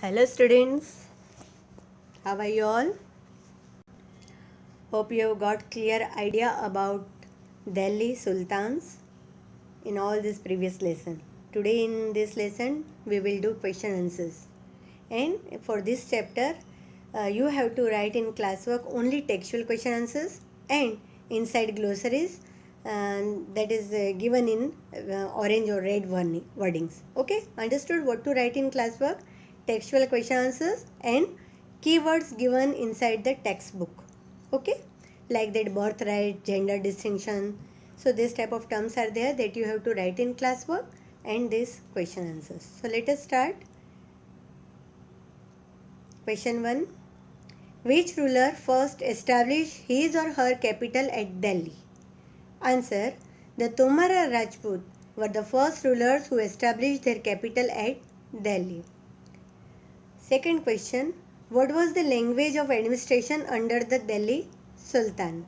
Hello students, how are you all? Hope you have got clear idea about Delhi Sultans in all this previous lesson. Today in this lesson we will do question answers, and for this chapter you have to write in classwork only textual question answers and inside glossaries that is given in orange or red wordings. Okay, understood what to write in classwork? Textual question answers and keywords given inside the textbook. Okay, like that birthright, gender distinction. So this type of terms are there that you have to write in classwork and this question answers. So let us start. Question 1. Which ruler first established his or her capital at Delhi? Answer. The Tomara Rajput were the first rulers who established their capital at Delhi. Second question. What was the language of administration under the Delhi Sultan?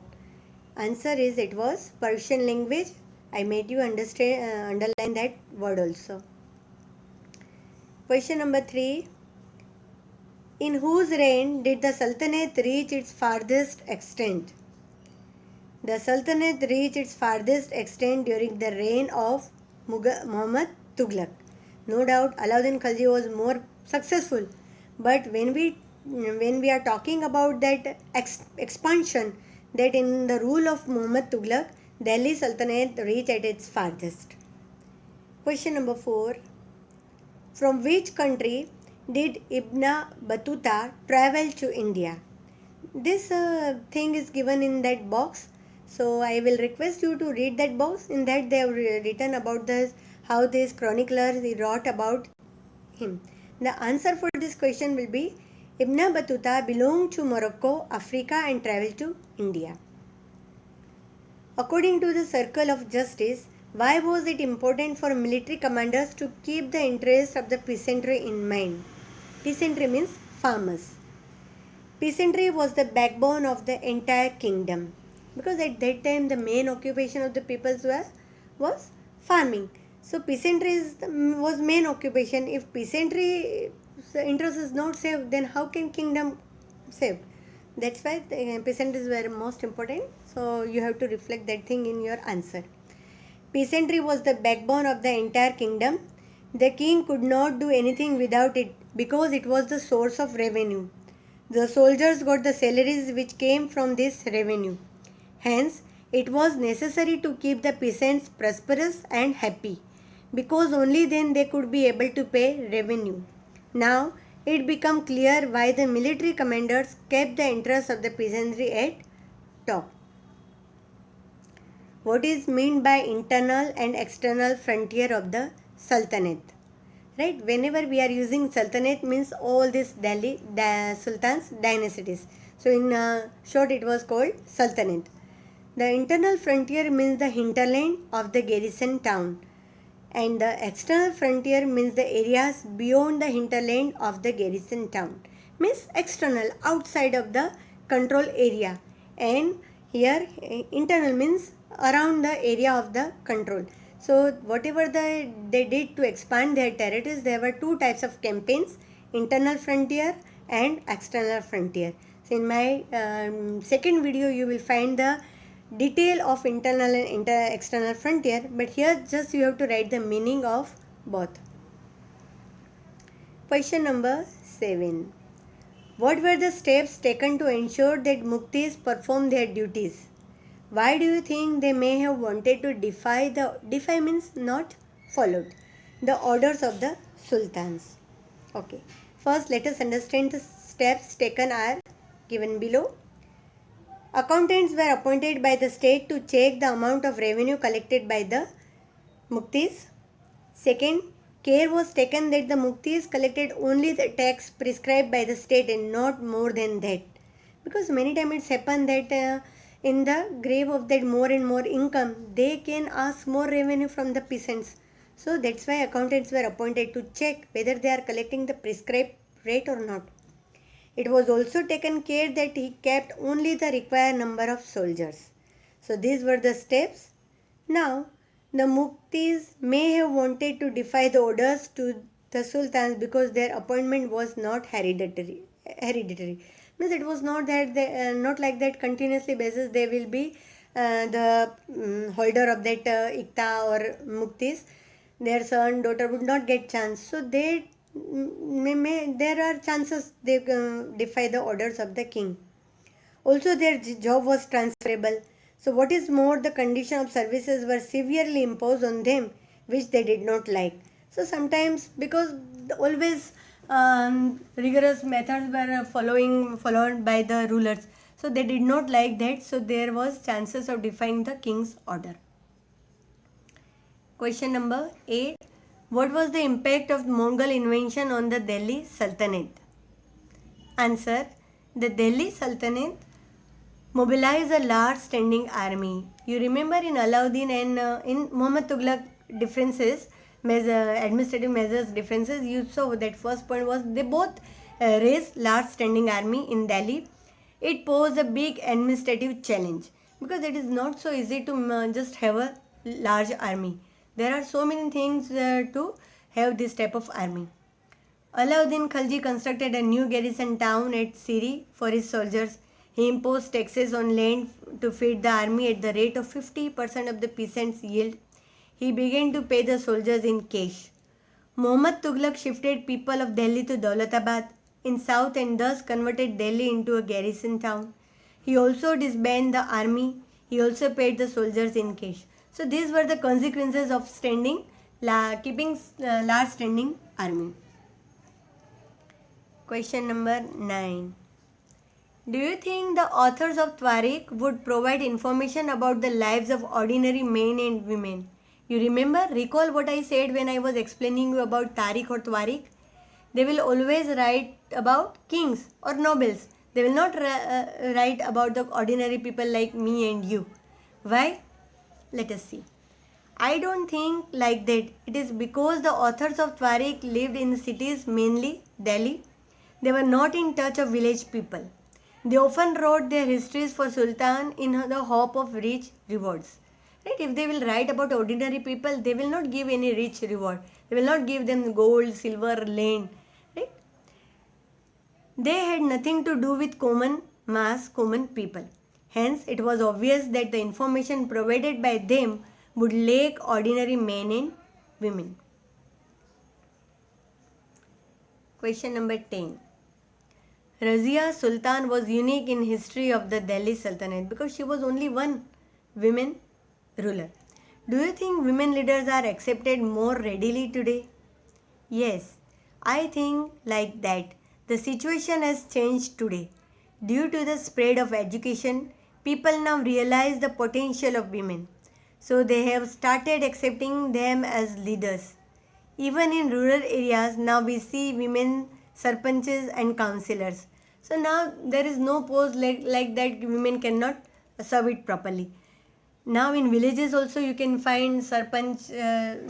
Answer is it was Persian language. I made you underline that word also. Question number 3. In whose reign did the Sultanate reach its farthest extent? The Sultanate reached its farthest extent during the reign of Muhammad Tughlaq. No doubt Alauddin Khilji was more successful, but when we are talking about that expansion, that in the rule of Muhammad Tughlaq, Delhi Sultanate reached at its farthest. Question number 4. From which country did Ibn Battuta travel to India? This thing is given in that box. So I will request you to read that box. In that they have written about this, how this chronicler wrote about him. The answer for this question will be Ibn Battuta belonged to Morocco, Africa and traveled to India. According to the circle of justice, why was it important for military commanders to keep the interests of the peasantry in mind? Peasantry means farmers. Peasantry was the backbone of the entire kingdom, because at that time the main occupation of the people was farming. So peasantry was main occupation. If peasantry interest is not saved, then how can kingdom save? That's why the peasantry is very most important. So you have to reflect that thing in your answer. Peasantry was the backbone of the entire kingdom. The king could not do anything without it because it was the source of revenue. The soldiers got the salaries which came from this revenue. Hence, it was necessary to keep the peasants prosperous and happy, because only then they could be able to pay revenue. Now, it became clear why the military commanders kept the interests of the peasantry at top. What is meant by internal and external frontier of the Sultanate? Right, whenever we are using Sultanate means all this Delhi Sultans dynasties. So in short it was called Sultanate. The internal frontier means the hinterland of the garrison town, and the external frontier means the areas beyond the hinterland of the garrison town, means external, outside of the control area, and here internal means around the area of the control. So whatever they did to expand their territories, there were two types of campaigns: internal frontier and external frontier. So in my second video you will find the detail of internal and external frontier, but here just you have to write the meaning of both. Question number 7. What were the steps taken to ensure that muktis perform their duties? Why do you think they may have wanted to defy means not followed, the orders of the sultans? Okay. First, let us understand the steps taken are given below. Accountants were appointed by the state to check the amount of revenue collected by the muktis. Second, care was taken that the muktis collected only the tax prescribed by the state and not more than that. Because many times it's happened that in the grave of that more and more income, they can ask more revenue from the peasants. So that's why accountants were appointed to check whether they are collecting the prescribed rate or not. It was also taken care that he kept only the required number of soldiers. So these were the steps. Now, the muktis may have wanted to defy the orders to the sultans because their appointment was not hereditary. Means it was not that they, not like that continuously basis they will be the holder of that ikta or muktis. Their son daughter would not get chance, so they there are chances they defy the orders of the king. Also, their job was transferable. So, what is more, the condition of services were severely imposed on them, which they did not like. So, sometimes because always rigorous methods were followed by the rulers, so they did not like that. So, there was chances of defying the king's order. Question number 8. What was the impact of Mongol invasion on the Delhi Sultanate? Answer. The Delhi Sultanate mobilize a large standing army. You remember in Alauddin and in Muhammad Tughlaq differences, administrative measures differences, you saw that first point was they both raised large standing army in Delhi. It posed a big administrative challenge because it is not so easy to just have a large army. There are so many things to have this type of army. Alauddin Khalji constructed a new garrison town at Siri for his soldiers. He imposed taxes on land to feed the army at the rate of 50% of the peasants' yield. He began to pay the soldiers in cash. Muhammad Tughlaq shifted people of Delhi to Daulatabad in south and thus converted Delhi into a garrison town. He also disbanded the army. He also paid the soldiers in cash. So these were the consequences of keeping large standing army. Question number 9. Do you think the authors of Tariq would provide information about the lives of ordinary men and women? You remember? Recall what I said when I was explaining you about Tariq or Tariq? They will always write about kings or nobles. They will not write about the ordinary people like me and you. Why? Let us see. I don't think like that. It is because the authors of Tariq lived in cities, mainly Delhi. They were not in touch of village people. They often wrote their histories for Sultan in the hope of rich rewards. Right? If they will write about ordinary people, they will not give any rich reward. They will not give them gold, silver, land. Right? They had nothing to do with common people. Hence, it was obvious that the information provided by them would lack ordinary men and women. Question number 10. Razia Sultan was unique in history of the Delhi Sultanate because she was only one women ruler. Do you think women leaders are accepted more readily today? Yes, I think like that. The situation has changed today. Due to the spread of education, people now realize the potential of women. So they have started accepting them as leaders. Even in rural areas, now we see women sarpanches and councillors. So now there is no post like that women cannot serve it properly. Now in villages also you can find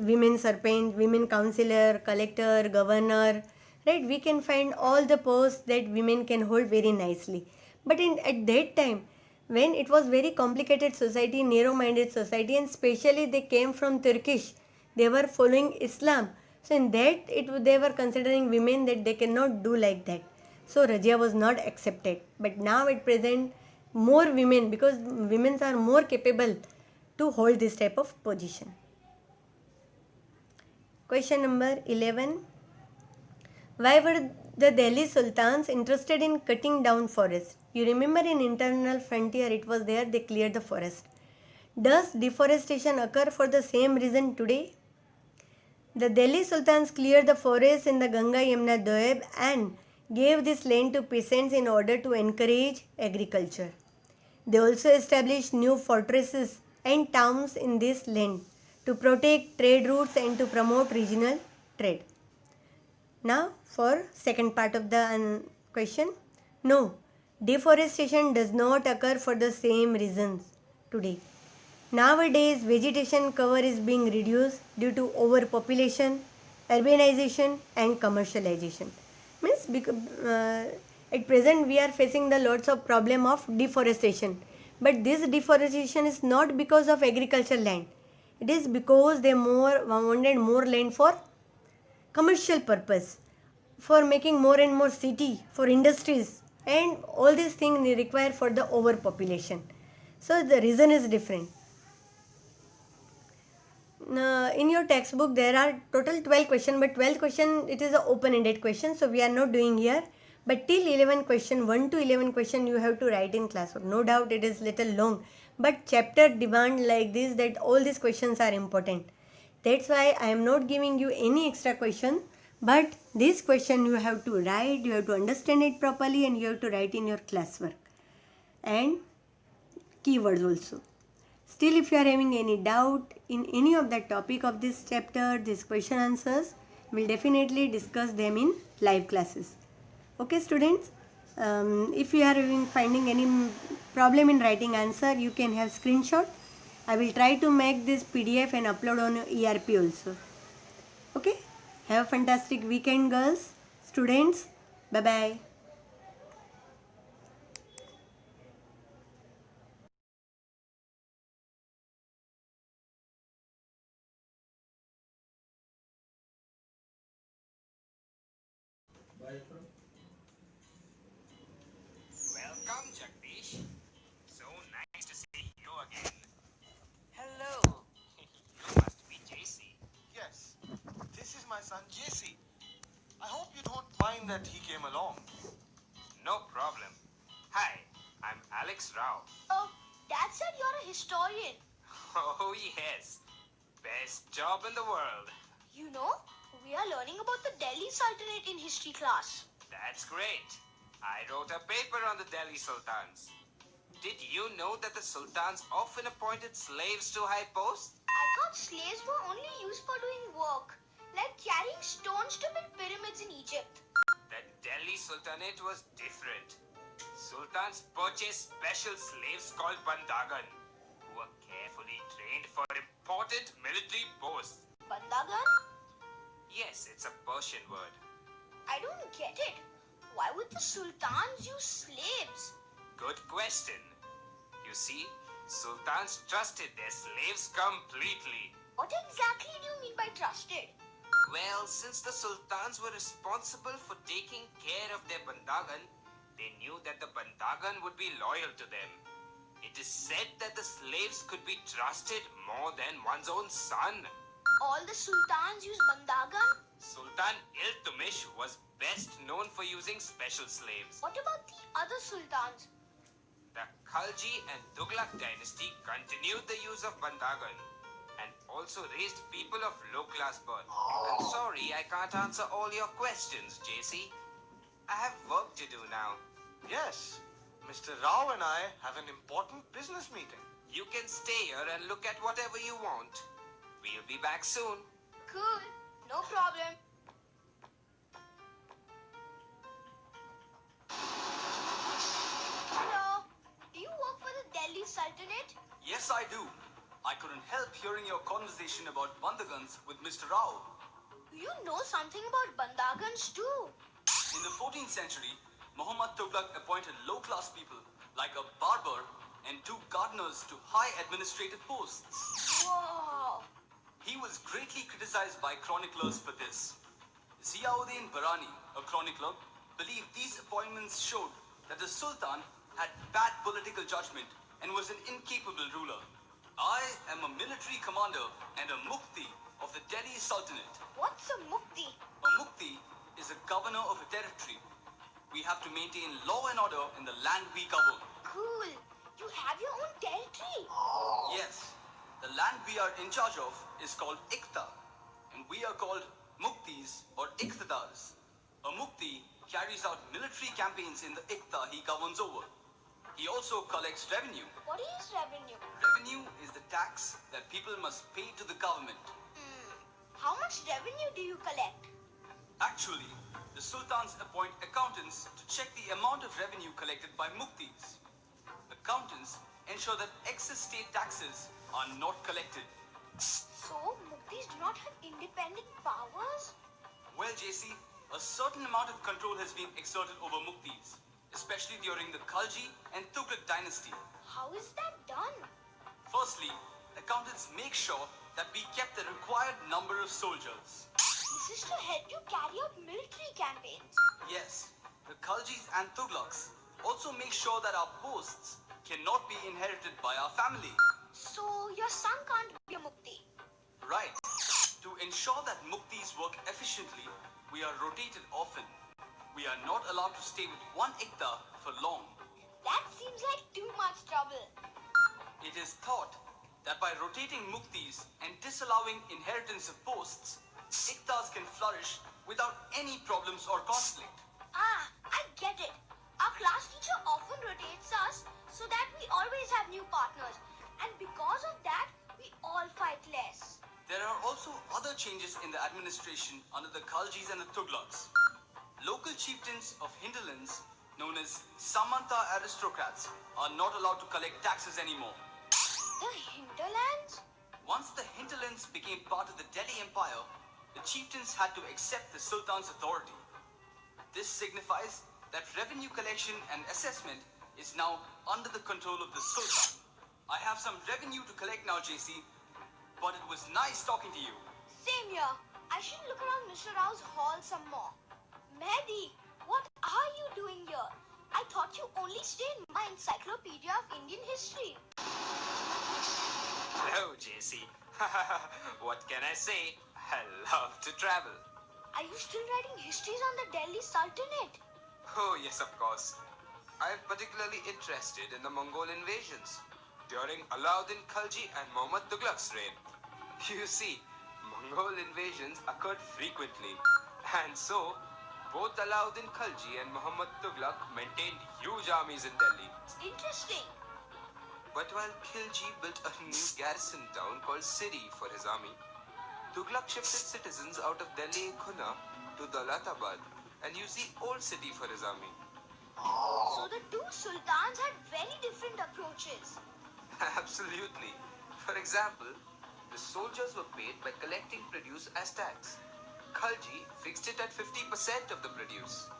women sarpanch, women councillor, collector, governor, right? We can find all the posts that women can hold very nicely. But at that time, when it was very complicated society, narrow-minded society, and especially they came from Turkish, they were following Islam. So in that, they were considering women that they cannot do like that. So Rajia was not accepted. But now at present, more women, because women are more capable to hold this type of position. Question number 11. Why were the Delhi Sultans interested in cutting down forests? You remember in internal frontier it was there, they cleared the forest. Does deforestation occur for the same reason today? The Delhi Sultans cleared the forests in the Ganga Yamuna Doab and gave this land to peasants in order to encourage agriculture. They also established new fortresses and towns in this land to protect trade routes and to promote regional trade. Now for second part of the question. No, deforestation does not occur for the same reasons today. Nowadays, vegetation cover is being reduced due to overpopulation, urbanization and commercialization. Means at present we are facing the lots of problem of deforestation. But this deforestation is not because of agricultural land. It is because they wanted more land for commercial purpose, for making more and more city, for industries, and all these things require for the overpopulation. So the reason is different. In your textbook there are total 12 question, but 12th question it is a open ended question, so we are not doing here. But till 11 question, 1 to 11 question you have to write in classwork. No doubt it is little long, but chapter demand like this that all these questions are important. That's why I am not giving you any extra question, but this question you have to write, you have to understand it properly, and you have to write in your classwork and keywords also. Still, if you are having any doubt in any of the topic of this chapter, this question answers, we'll definitely discuss them in live classes. Okay, students? If you are finding any problem in writing answer, you can have screenshot. I will try to make this PDF and upload on ERP also. Okay? Have a fantastic weekend, girls, students. Bye-bye. Welcome, Jagdish. So nice to see you again. Hello. You must be JC. Yes, this is my son JC. I hope you don't mind that he came along. No problem. Hi, I'm Alex Rao. Oh, Dad said you're a historian. Oh, yes. Best job in the world. You know, we are learning about the Delhi Sultanate in history class. That's great. I wrote a paper on the Delhi Sultans. Did you know that the Sultans often appointed slaves to high posts? I thought slaves were only used for doing work, like carrying stones to build pyramids in Egypt. The Delhi Sultanate was different. Sultans purchased special slaves called bandagan, who were carefully trained for important military posts. Bandagan? Yes, it's a Persian word. I don't get it. Why would the sultans use slaves? Good question. You see, sultans trusted their slaves completely. What exactly do you mean by trusted? Well, since the sultans were responsible for taking care of their bandagan, they knew that the bandagan would be loyal to them. It is said that the slaves could be trusted more than one's own son. All the sultans use bandagan? Sultan Iltutmish was best known for using special slaves. What about the other sultans? The Khalji and Tughlaq dynasty continued the use of bandagan and also raised people of low-class birth. I'm sorry I can't answer all your questions, JC. I have work to do now. Yes, Mr. Rao and I have an important business meeting. You can stay here and look at whatever you want. We'll be back soon. Cool, no problem. Hello, do you work for the Delhi Sultanate? Yes, I do. I couldn't help hearing your conversation about bandagans with Mr. Rao. Do you know something about bandagans too? In the 14th century, Muhammad Tughlaq appointed low-class people like a barber and 2 gardeners to high administrative posts. Wow. He was greatly criticized by chroniclers for this. Ziauddin Barani, a chronicler, believed these appointments showed that the Sultan had bad political judgment and was an incapable ruler. I am a military commander and a mukti of the Delhi Sultanate. What's a mukti? A mukti is a governor of a territory. We have to maintain law and order in the land we govern. Cool. You have your own territory. Yes, the land we are in charge of is called Iqta, and we are called muktis or iqtidars. A mukti carries out military campaigns in the Iqta he governs over. He also collects revenue. What is revenue? Revenue is the tax that people must pay to the government. How much revenue do you collect? Actually, the sultans appoint accountants to check the amount of revenue collected by muktis. Accountants ensure that excess state taxes are not collected. So, muktis do not have independent powers? Well, JC, a certain amount of control has been exerted over muktis, especially during the Khalji and Tughlaq dynasty. How is that done? Firstly, accountants make sure that we kept the required number of soldiers. This taxes to help you carry out military campaigns. Yes, the Khaljis and Tughlaqs also make sure that our posts cannot be inherited by our family. So your son can't be a Mukti. Right. To ensure that Muktis work efficiently, we are rotated often. We are not allowed to stay with one Ikta for long. That seems like too much trouble. It is thought that by rotating Muktis and disallowing inheritance of posts, Iktas can flourish without any problems or conflict. Ah, I get it. Our class teacher often rotates us so that we always have new partners. And because of that, we all fight less. There are also other changes in the administration under the Khaljis and the Tughlaqs. Local chieftains of hinterlands, known as Samanta aristocrats, are not allowed to collect taxes anymore. The hinterlands? Once the hinterlands became part of the Delhi Empire, the chieftains had to accept the Sultan's authority. This signifies that revenue collection and assessment is now under the control of the Sultan. I have some revenue to collect now, JC, but it was nice talking to you. Same here. I should look around Mr. Rao's hall some more. Mehdi, what are you doing here? I thought you only stay in my Encyclopedia of Indian History. Hello, JC. What can I say? I love to travel. Are you still writing histories on the Delhi Sultanate? Oh, yes, of course. I am particularly interested in the Mongol invasions during Alauddin Khalji and Muhammad Tughlaq's reign. You see, Mongol invasions occurred frequently, and so both Alauddin Khalji and Muhammad Tughlaq maintained huge armies in Delhi. It's interesting. But while Khilji built a new garrison town called Siri for his army, Tughlaq shifted citizens out of Delhi Khuna to Daulatabad and used the old city for his army. So the two sultans had very different approaches. Absolutely. For example, the soldiers were paid by collecting produce as tax. Khalji fixed it at 50% of the produce.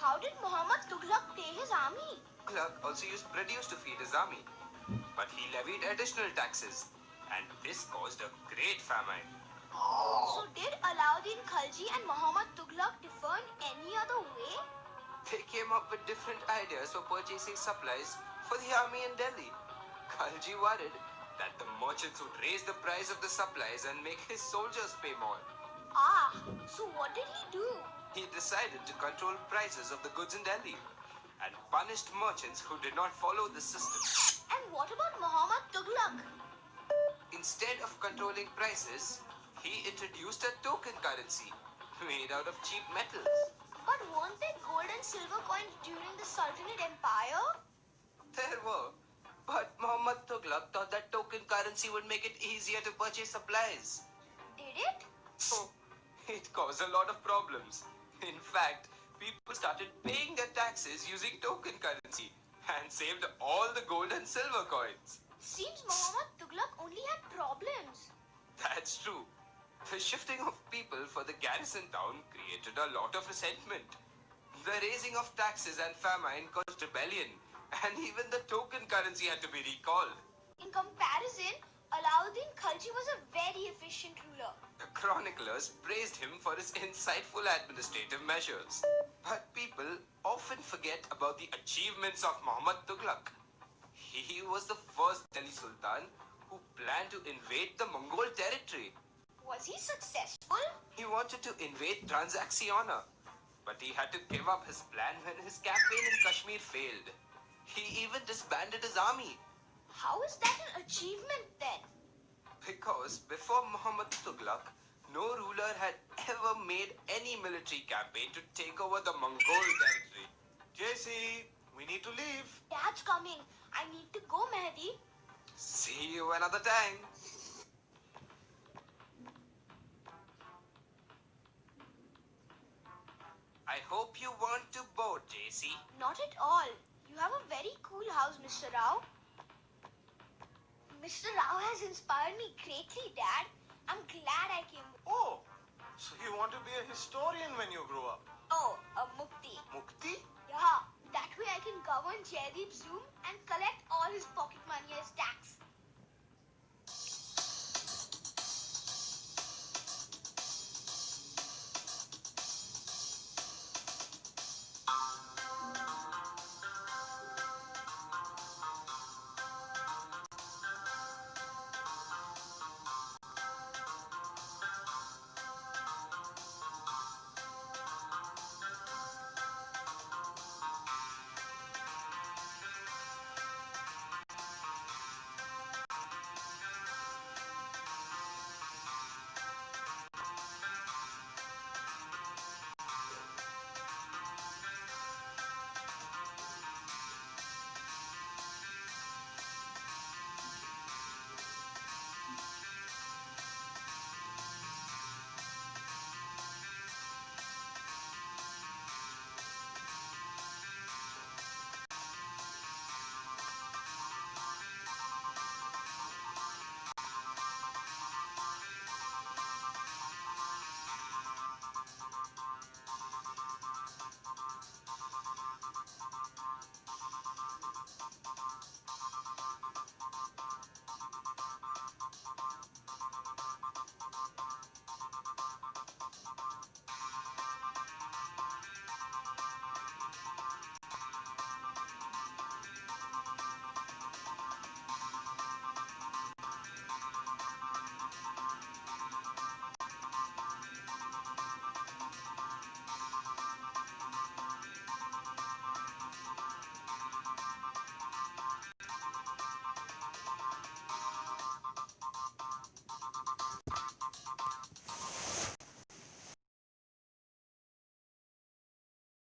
How did Muhammad Tughlaq pay his army? Tughlaq also used produce to feed his army, but he levied additional taxes, and this caused a great famine. So did Alauddin Khalji and Muhammad Tughlaq differ in any other way? They came up with different ideas for purchasing supplies for the army in Delhi. Khalji worried that the merchants would raise the price of the supplies and make his soldiers pay more. Ah, so what did he do? He decided to control prices of the goods in Delhi and punished merchants who did not follow the system. And what about Muhammad Tughlaq? Instead of controlling prices, he introduced a token currency made out of cheap metals. But weren't there gold and silver coins during the Sultanate Empire? There were, but Muhammad Tughlaq thought that token currency would make it easier to purchase supplies. Did it? Oh, it caused a lot of problems. In fact, people started paying their taxes using token currency and saved all the gold and silver coins. Seems Muhammad Tughlaq only had problems. That's true. The shifting of people for the garrison town created a lot of resentment. The raising of taxes and famine caused rebellion, and even the token currency had to be recalled. In comparison, Alauddin Khalji was a very efficient ruler. The chroniclers praised him for his insightful administrative measures. But people often forget about the achievements of Muhammad Tughlaq. He was the first Delhi Sultan who planned to invade the Mongol territory. Was he successful? He wanted to invade Transaxiana, but he had to give up his plan when his campaign in Kashmir failed. He even disbanded his army. How is that an achievement then? Because before Muhammad Tughlaq, no ruler had ever made any military campaign to take over the Mongol territory. JC, we need to leave. Dad's coming. I need to go, Mehdi. See you another time. I hope you want to board, JC. Not at all. You have a very cool house, Mr. Rao. Mr. Rao has inspired me greatly, Dad. I'm glad I came. Oh, so you want to be a historian when you grow up? Oh, a Mukti. Mukti? Yeah, that way I can govern Jaideep's room and collect all his pocket money as tax.